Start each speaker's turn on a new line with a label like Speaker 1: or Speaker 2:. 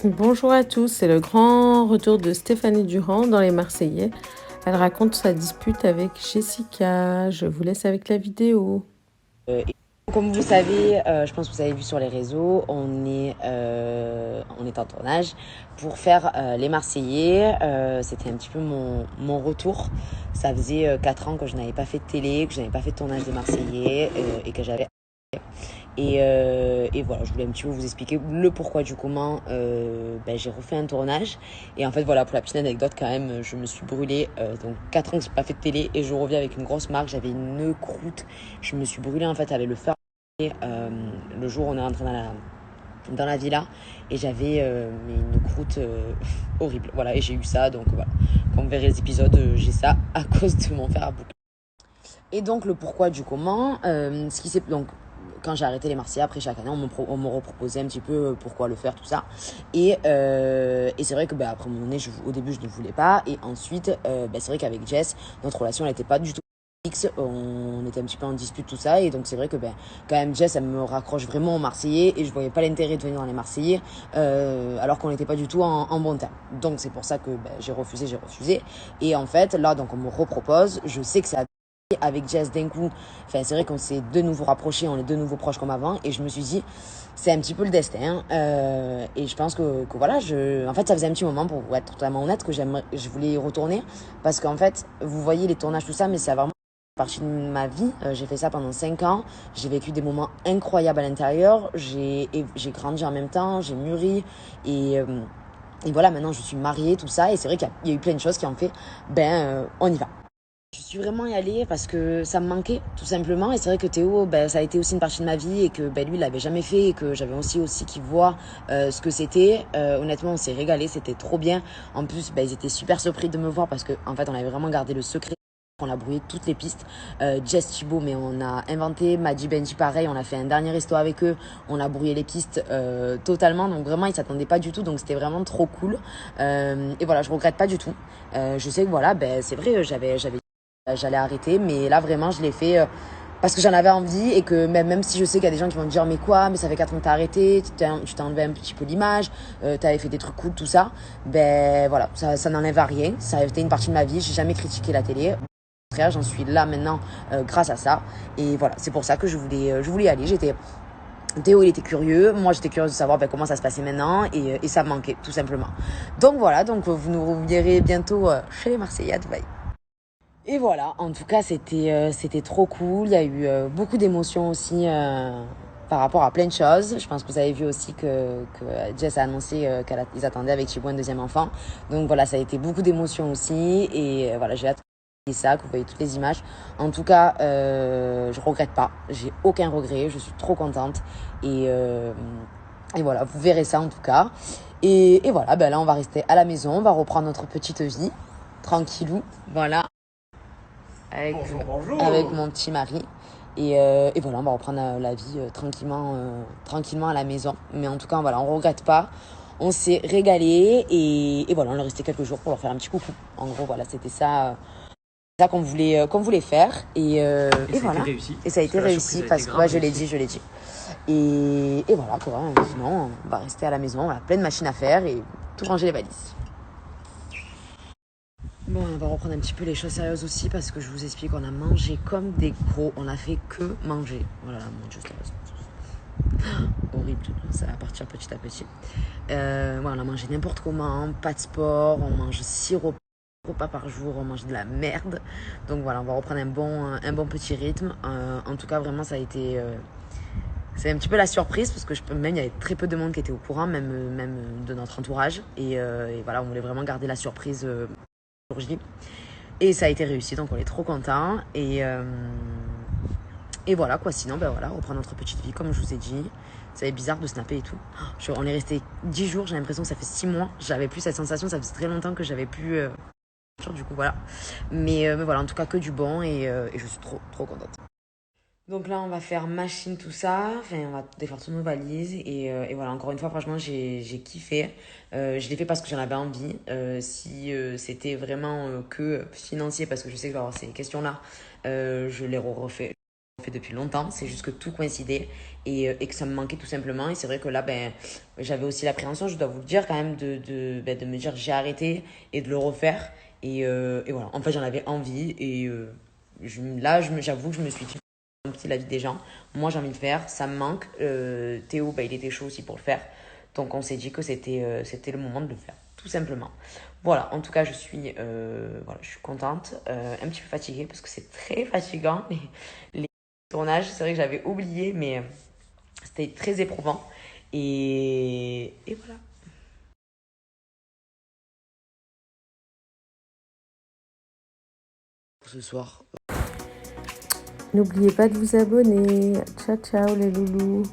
Speaker 1: Bonjour à tous, c'est le grand retour de Stéphanie Durand dans Les Marseillais. Elle raconte sa dispute avec Jessica. Je vous laisse avec la vidéo.
Speaker 2: Et comme vous savez, je pense que vous avez vu sur les réseaux, on est en tournage pour faire les Marseillais. C'était un petit peu mon retour. Ça faisait 4 ans que je n'avais pas fait de télé, que je n'avais pas fait de tournage des Marseillais et que j'avais... Et voilà, je voulais un petit peu vous expliquer le pourquoi du comment j'ai refait un tournage. Et en fait, voilà, pour la petite anecdote, quand même, je me suis brûlée. Donc, 4 ans que j'ai pas fait de télé et je reviens avec une grosse marque. J'avais une croûte. Je me suis brûlée en fait avec le fer. Le jour où on est rentré dans la villa et j'avais une croûte horrible. Voilà, et j'ai eu ça. Donc, voilà, quand vous verrez les épisodes, j'ai ça à cause de mon fer à boucle. Et donc le pourquoi du comment, ce qui s'est donc quand j'ai arrêté les Marseillais, après chaque année, on me reproposait un petit peu pourquoi le faire, tout ça. Et c'est vrai que après un moment donné, au début, je ne voulais pas. Et ensuite, c'est vrai qu'avec Jess, notre relation, elle n'était pas du tout fixe. On était un petit peu en dispute, tout ça. Et donc c'est vrai que quand même, Jess, elle me raccroche vraiment aux Marseillais. Et je voyais pas l'intérêt de venir dans les Marseillais, alors qu'on n'était pas du tout en bon terme. Donc c'est pour ça que j'ai refusé. Et en fait, là, donc on me repropose. Je sais que ça avec Jess d'un coup, enfin c'est vrai qu'on s'est de nouveau rapprochés, on est de nouveau proches comme avant, et je me suis dit c'est un petit peu le destin, et je pense que voilà, en fait ça faisait un petit moment, pour être totalement honnête, que je voulais y retourner, parce qu'en fait vous voyez les tournages tout ça, mais c'est vraiment partie de ma vie. J'ai fait ça pendant 5 ans, j'ai vécu des moments incroyables à l'intérieur, j'ai grandi en même temps, j'ai mûri, et voilà, maintenant je suis mariée, tout ça, et c'est vrai qu'il y a eu plein de choses qui ont fait on y va. Je suis vraiment y allée parce que ça me manquait, tout simplement. Et c'est vrai que Théo, ça a été aussi une partie de ma vie et que lui, il l'avait jamais fait et que j'avais aussi qu'il voit ce que c'était. Honnêtement, on s'est régalé, c'était trop bien. En plus, ils étaient super surpris de me voir parce que en fait, on avait vraiment gardé le secret. On a brouillé toutes les pistes. Jess Thibault, mais on a inventé. Maddy Benji, pareil, on a fait un dernier resto avec eux. On a brouillé les pistes totalement. Donc vraiment, ils s'attendaient pas du tout. Donc c'était vraiment trop cool. Et voilà, je regrette pas du tout. Je sais que voilà, c'est vrai, j'allais arrêter, mais là vraiment je l'ai fait parce que j'en avais envie et que même si je sais qu'il y a des gens qui vont me dire mais quoi, mais ça fait 4 ans que t'as arrêté, tu t'es enlevé un petit peu l'image, t'avais fait des trucs cool, tout ça, voilà, ça n'enlève à rien, ça a été une partie de ma vie, j'ai jamais critiqué la télé. Au contraire, j'en suis là maintenant grâce à ça, et voilà, c'est pour ça que je voulais y aller. Théo, il était curieux, moi j'étais curieuse de savoir comment ça se passait maintenant, et ça me manquait tout simplement. Donc voilà, donc vous nous verrez bientôt chez les Marseillais à Dubaï. Et voilà, en tout cas, c'était trop cool. Il y a eu beaucoup d'émotions aussi par rapport à plein de choses. Je pense que vous avez vu aussi que Jess a annoncé qu'ils attendaient avec Thibaut un deuxième enfant. Donc voilà, ça a été beaucoup d'émotions aussi. Et voilà, j'ai hâte de voir ça, que vous voyez toutes les images. En tout cas, je regrette pas. J'ai aucun regret. Je suis trop contente. Et, euh, et voilà, vous verrez ça en tout cas. Et voilà, là, on va rester à la maison. On va reprendre notre petite vie. Tranquillou. Voilà. Avec, avec mon petit mari. Et voilà, on va reprendre la vie tranquillement à la maison. Mais en tout cas, voilà, on regrette pas. On s'est régalé et voilà, on est resté quelques jours pour leur faire un petit coucou. En gros, voilà, c'était ça qu'on voulait faire. Et
Speaker 3: ça a
Speaker 2: voilà.
Speaker 3: été réussi.
Speaker 2: Et ça a été réussi parce que je l'ai dit. Et voilà, quoi. Sinon, on va rester à la maison, on a plein de machines à faire et tout ranger les valises. Bon, on va reprendre un petit peu les choses sérieuses aussi parce que je vous explique qu'on a mangé comme des gros. On a fait que manger. Voilà, mon Dieu, horrible. Ça va partir petit à petit. On a mangé n'importe comment, pas de sport, on mange 6 repas par jour, on mange de la merde. Donc voilà, on va reprendre un bon petit rythme. En tout cas, vraiment, ça a été... c'est un petit peu la surprise parce que même il y avait très peu de monde qui était au courant, même de notre entourage. Et voilà, on voulait vraiment garder la surprise aujourd'hui. Et ça a été réussi, donc on est trop contents. Et voilà quoi, sinon voilà, on reprend notre petite vie comme je vous ai dit. C'est bizarre de snapper et tout. On est resté 10 jours, j'ai l'impression que ça fait 6 mois. J'avais plus cette sensation, ça faisait très longtemps que j'avais plus... du coup voilà. Mais voilà, en tout cas que du bon et je suis trop contente. Donc là, on va faire machine, tout ça. Enfin, on va défaire toutes nos valises. Et voilà, encore une fois, franchement, j'ai kiffé. Je l'ai fait parce que j'en avais envie. Si c'était vraiment que financier, parce que je sais que je vais avoir ces questions-là, je les refais fait depuis longtemps, c'est juste que tout coïncidait et que ça me manquait tout simplement. Et c'est vrai que là, ben, j'avais aussi l'appréhension, je dois vous le dire quand même, de me dire j'ai arrêté et de le refaire. Et voilà, en fait j'en avais envie et j'avoue que je me suis dit un petit la vie des gens. Moi j'ai envie de faire, ça me manque. Théo, ben, il était chaud aussi pour le faire. Donc on s'est dit que c'était le moment de le faire, tout simplement. Voilà, en tout cas voilà, je suis contente, un petit peu fatiguée parce que c'est très fatigant les tournages. C'est vrai que j'avais oublié, mais c'était très éprouvant. Et voilà. Pour ce soir.
Speaker 1: N'oubliez pas de vous abonner. Ciao, ciao les loulous.